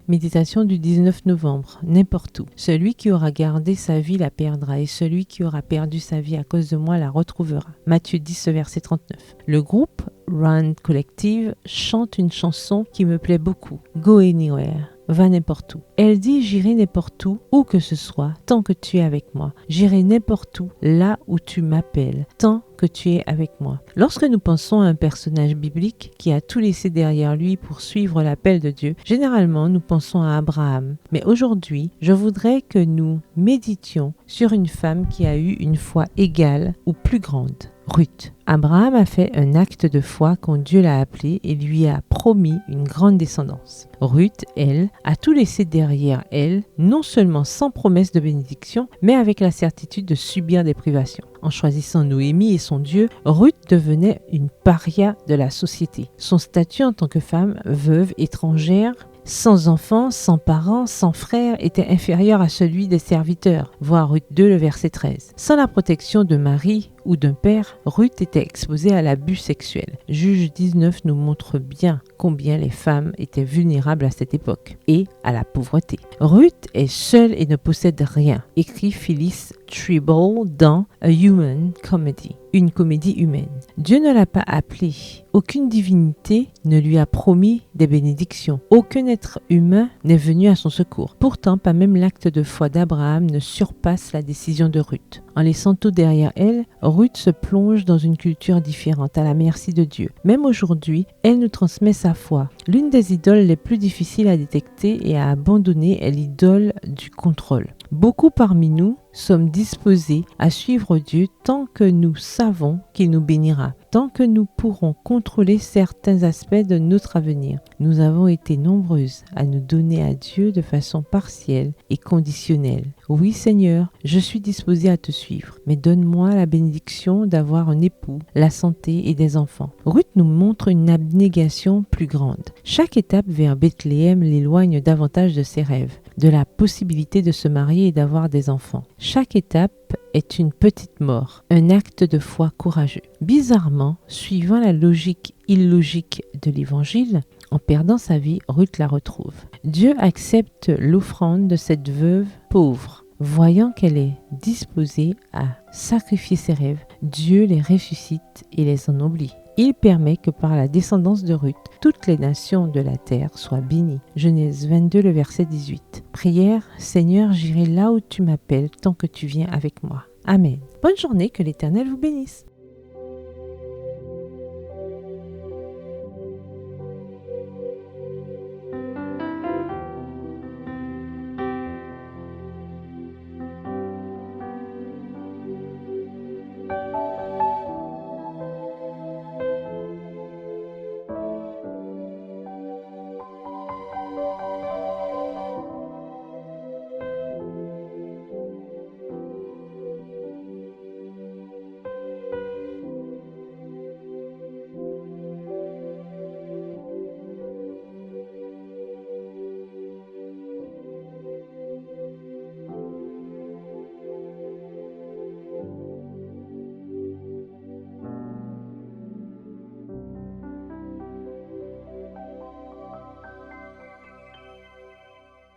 Méditation du 19 novembre, n'importe où. Celui qui aura gardé sa vie la perdra, et celui qui aura perdu sa vie à cause de moi la retrouvera. Matthieu 10, verset 39. Le groupe Run Collective chante une chanson qui me plaît beaucoup, Go Anywhere. Va n'importe où. Elle dit, j'irai n'importe où que ce soit, tant que tu es avec moi. J'irai n'importe où, là où tu m'appelles, tant que tu es avec moi. Lorsque nous pensons à un personnage biblique qui a tout laissé derrière lui pour suivre l'appel de Dieu, généralement nous pensons à Abraham. Mais aujourd'hui, je voudrais que nous méditions sur une femme qui a eu une foi égale ou plus grande. Ruth. Abraham a fait un acte de foi quand Dieu l'a appelé et lui a promis une grande descendance. Ruth, elle, a tout laissé derrière elle, non seulement sans promesse de bénédiction, mais avec la certitude de subir des privations. En choisissant Noémie et son Dieu, Ruth devenait une paria de la société. Son statut en tant que femme, veuve, étrangère, sans enfants, sans parents, sans frères, était inférieur à celui des serviteurs. Voir Ruth 2, le verset 13. Sans la protection de Marie ou d'un père, Ruth était exposée à l'abus sexuel. Juge 19 nous montre bien combien les femmes étaient vulnérables à cette époque et à la pauvreté. Ruth est seule et ne possède rien, écrit Phyllis Trible dans A Human Comedy, une comédie humaine. Dieu ne l'a pas appelée. Aucune divinité ne lui a promis des bénédictions. Aucun être humain n'est venu à son secours. Pourtant, pas même l'acte de foi d'Abraham ne surpasse la décision de Ruth. En laissant tout derrière elle, Ruth se plonge dans une culture différente, à la merci de Dieu. Même aujourd'hui, elle nous transmet sa foi. L'une des idoles les plus difficiles à détecter et à abandonner est l'idole du contrôle. Beaucoup parmi nous sommes disposés à suivre Dieu tant que nous savons qu'il nous bénira, tant que nous pourrons contrôler certains aspects de notre avenir. Nous avons été nombreuses à nous donner à Dieu de façon partielle et conditionnelle. Oui Seigneur, je suis disposée à te suivre, mais donne-moi la bénédiction d'avoir un époux, la santé et des enfants. Ruth nous montre une abnégation plus grande. Chaque étape vers Bethléem l'éloigne davantage de ses rêves, de la possibilité de se marier et d'avoir des enfants. Chaque étape est une petite mort, un acte de foi courageux. Bizarrement, suivant la logique illogique de l'évangile, en perdant sa vie, Ruth la retrouve. Dieu accepte l'offrande de cette veuve pauvre. Voyant qu'elle est disposée à sacrifier ses rêves, Dieu les ressuscite et les ennoblit. Il permet que par la descendance de Ruth, toutes les nations de la terre soient bénies. Genèse 22, le verset 18. Prière, Seigneur, j'irai là où tu m'appelles tant que tu viens avec moi. Amen. Bonne journée, que l'Éternel vous bénisse.